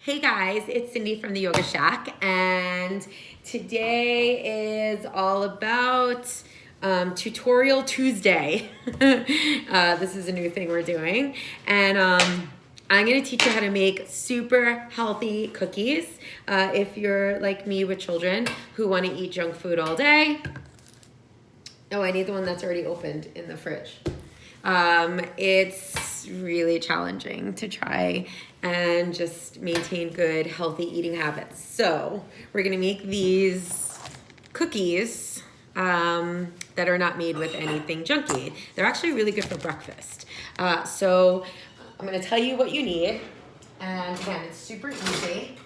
Hey guys, it's Cindy from the Yoga Shack, and today is all about Tutorial Tuesday. This is a new thing we're doing, and I'm going to teach you how to make super healthy cookies if you're like me with children who want to eat junk food all day. Oh, I need the one that's already opened in the fridge. It's really challenging to try and just maintain good, healthy eating habits. So we're gonna make these cookies that are not made with anything junky. They're actually really good for breakfast. So I'm gonna tell you what you need. And again, it's super easy.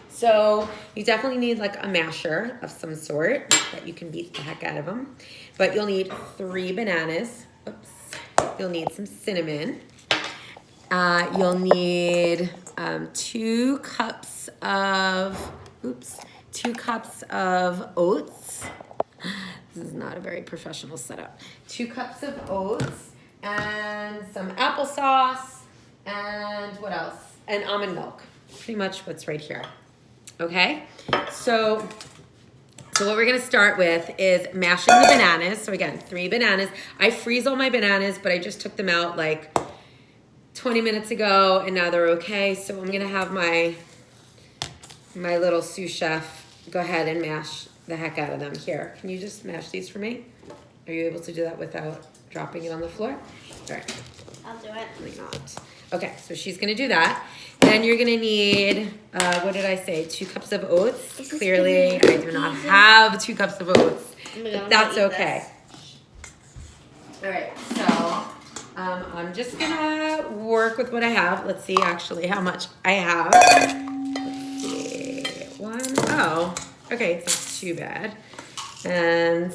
So you definitely need like a masher of some sort that you can beat the heck out of them. But you'll need 3 bananas. Oops. You'll need some cinnamon. You'll need 2 cups of oats. This is not a very professional setup. 2 cups of oats and some applesauce and what else? And almond milk. Pretty much what's right here. Okay, so what we're gonna start with is mashing the bananas. So again, 3 bananas. I freeze all my bananas, but I just took them out like 20 minutes ago and now they're okay. So I'm gonna have my little sous chef go ahead and mash the heck out of them. Here, can you just mash these for me? Are you able to do that without dropping it on the floor? All right. I'll do it. Probably not. Okay, so she's gonna do that. Then you're gonna need, what did I say? 2 cups of oats. Clearly, I do not have 2 cups of oats, but that's okay. All right, so I'm just gonna work with what I have. Let's see actually how much I have. Let's see, 1, oh, okay, it's not too bad. And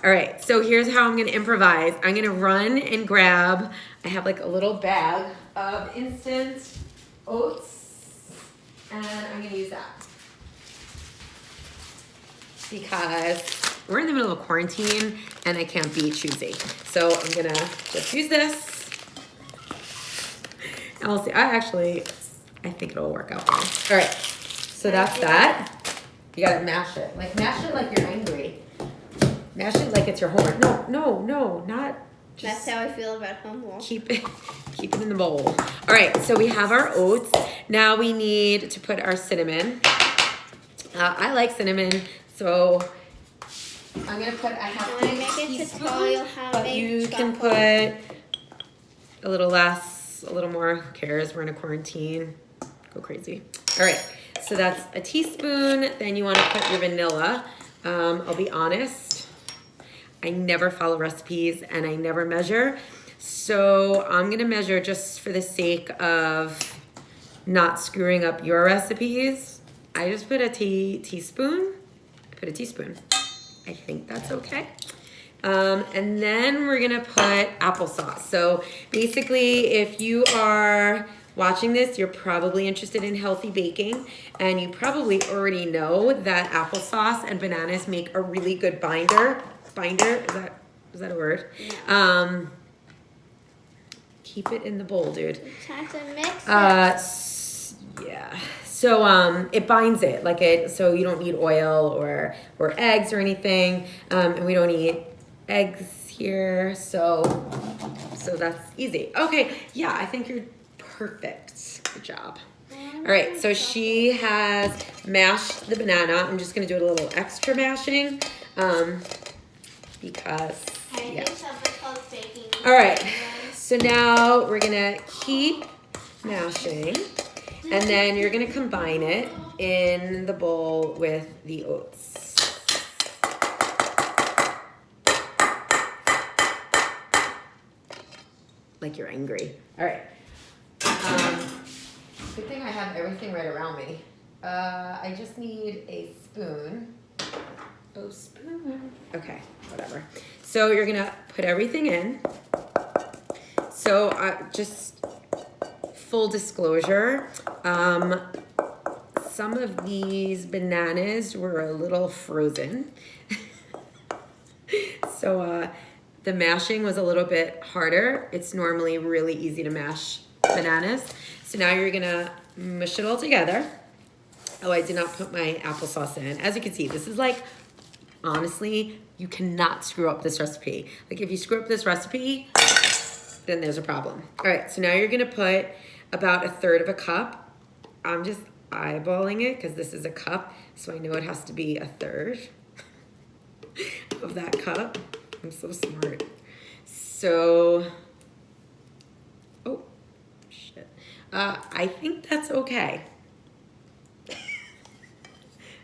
all right, so here's how I'm gonna improvise. I'm gonna run and grab, I have like a little bag of instant oats, and I'm gonna use that. Because we're in the middle of quarantine and I can't be choosy. So I'm gonna just use this. And we'll see, I think it'll work out well. All right, so that's that. You gotta mash it like you're angry. Mash it like it's your homework. No, not. That's how I feel about homework. Keep it in the bowl. All right, so we have our oats. Now we need to put our cinnamon. I like cinnamon, so I'm gonna put. I have Can I make a tutorial how to make you can chocolate? put a little less, a little more. Who cares? We're in a quarantine. Go crazy. All right, so that's a teaspoon. Then you want to put your vanilla. I'll be honest. I never follow recipes and I never measure. So I'm gonna measure just for the sake of not screwing up your recipes. I just put a teaspoon. I put a teaspoon. I think that's okay. And then we're gonna put applesauce. So basically, if you are watching this, you're probably interested in healthy baking, and you probably already know that applesauce and bananas make a really good binder. Binder, is that a word? Yeah. Keep it in the bowl, dude. Time to mix it. Yeah. So it binds it so you don't need oil or eggs or anything, and we don't eat eggs here, so that's easy. Okay, yeah, I think you're perfect. Good job. All right, so she has mashed the banana. I'm just gonna do a little extra mashing, because yeah. All right, so now we're gonna keep mashing, and then you're gonna combine it in the bowl with the oats. Like you're angry. All right. Good thing I have everything right around me. I just need a spoon. Oh, spoon. Okay, whatever. So you're gonna put everything in. So just full disclosure, some of these bananas were a little frozen. So the mashing was a little bit harder. It's normally really easy to mash bananas. So now you're gonna mush it all together. Oh, I did not put my applesauce in. As you can see, this is like, honestly, you cannot screw up this recipe. Like if you screw up this recipe, then there's a problem. All right, so now you're gonna put about 1/3 of a cup. I'm just eyeballing it because this is a cup, so I know it has to be 1/3 of that cup. I'm so smart. So, oh, shit. I think that's okay.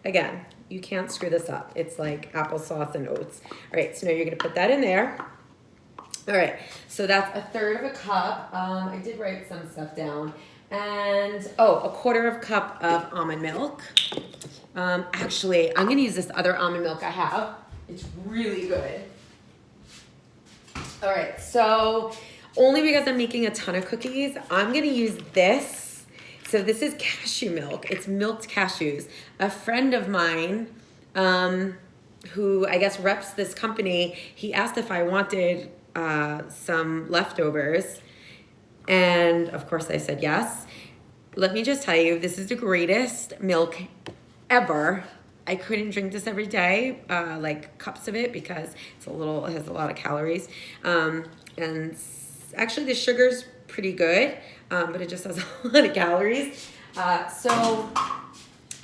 Again, you can't screw this up. It's like applesauce and oats. All right, so now you're gonna put that in there. All right, so that's 1/3 of a cup. I did write some stuff down. And, oh, 1/4 cup of almond milk. Actually, I'm gonna use this other almond milk I have. It's really good. All right, so only because I'm making a ton of cookies, I'm gonna use this. So this is cashew milk. It's milked cashews. A friend of mine, who I guess reps this company, he asked if I wanted some leftovers. And of course I said yes. Let me just tell you, this is the greatest milk ever. I couldn't drink this every day, like cups of it, because it has a lot of calories. And actually the sugar's pretty good, but it just has a lot of calories. So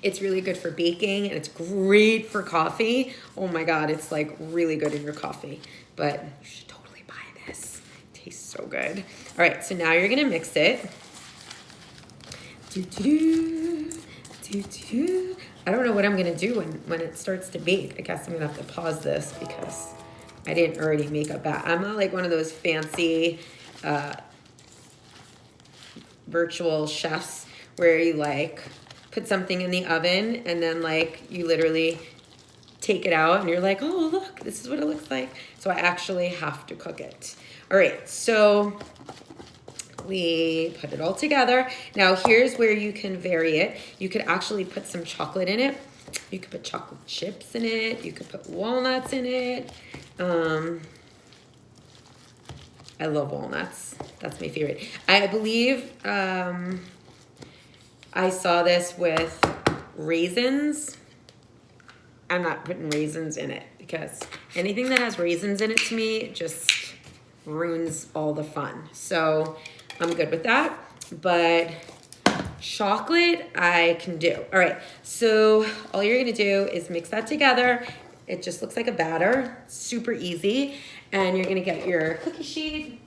it's really good for baking and it's great for coffee. Oh my God, it's like really good in your coffee, but you should totally buy this. It tastes so good. All right, so now you're gonna mix it. I don't know what I'm gonna do when it starts to bake. I guess I'm gonna have to pause this because I didn't already make a batch. I'm not like one of those fancy virtual chefs where you like put something in the oven and then like you literally take it out and you're like, oh look, this is what it looks like. So I actually have to cook it. All right, so we put it all together. Now here's where you can vary it. You could actually put some chocolate in it. You could put chocolate chips in it. You could put walnuts in it. I love walnuts. That's my favorite. I believe I saw this with raisins. I'm not putting raisins in it because anything that has raisins in it to me just ruins all the fun. So I'm good with that, but chocolate I can do. All right, so all you're gonna do is mix that together. It just looks like a batter, super easy. And you're gonna get your cookie sheet.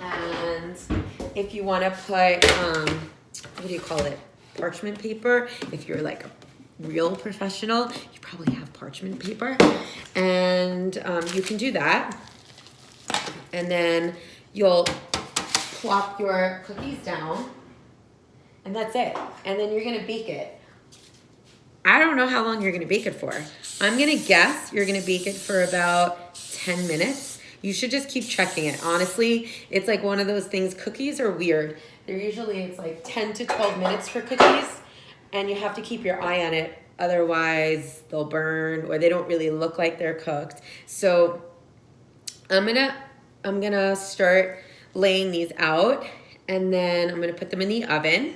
And if you wanna put, what do you call it? Parchment paper. If you're like a real professional, you probably have parchment paper. And you can do that. And then you'll plop your cookies down and that's it. And then you're gonna bake it. I don't know how long you're gonna bake it for. I'm gonna guess you're gonna bake it for about 10 minutes. You should just keep checking it. Honestly, it's like one of those things, cookies are weird. It's like 10 to 12 minutes for cookies and you have to keep your eye on it. Otherwise they'll burn or they don't really look like they're cooked. So I'm gonna start laying these out and then I'm gonna put them in the oven.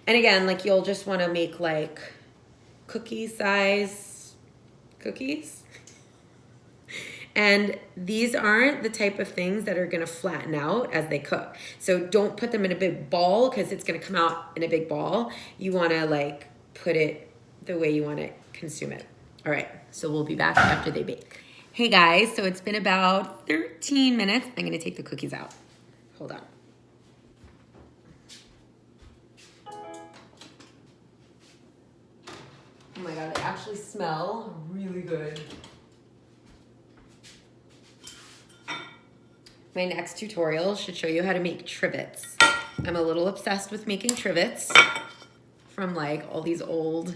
And again, like you'll just wanna make like cookie size cookies. And these aren't the type of things that are gonna flatten out as they cook. So don't put them in a big ball because it's gonna come out in a big ball. You wanna like put it the way you wanna consume it. All right, so we'll be back after they bake. Hey guys, so it's been about 13 minutes. I'm gonna take the cookies out. Hold on. Oh my God, they actually smell really good. My next tutorial should show you how to make trivets. I'm a little obsessed with making trivets from like all these old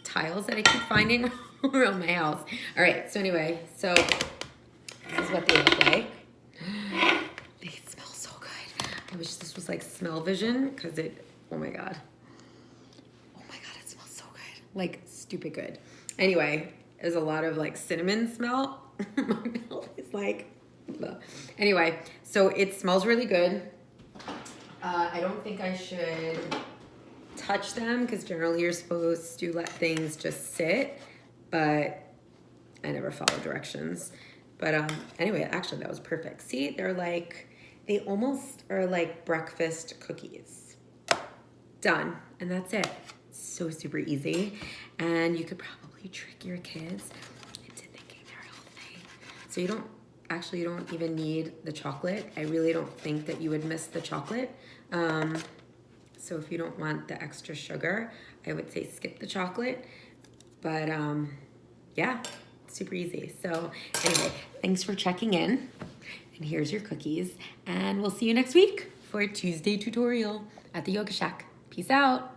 tiles that I keep finding around my house. All right, so anyway, so this is what they look like. They smell so good. I wish this was like smell vision because oh my God. Oh my God, it smells so good. Like stupid good. Anyway, there's a lot of like cinnamon smell. My mouth is like, ugh. Anyway, so it smells really good. I don't think I should touch them because generally you're supposed to let things just sit, but I never follow directions. But anyway, actually that was perfect. See, they almost are like breakfast cookies. Done, and that's it. So super easy, and you could probably trick your kids into thinking they're healthy. So you don't even need the chocolate. I really don't think that you would miss the chocolate. So if you don't want the extra sugar, I would say skip the chocolate. But yeah, super easy. So anyway, thanks for checking in. And here's your cookies. And we'll see you next week for a Tuesday tutorial at the Yoga Shack. Peace out.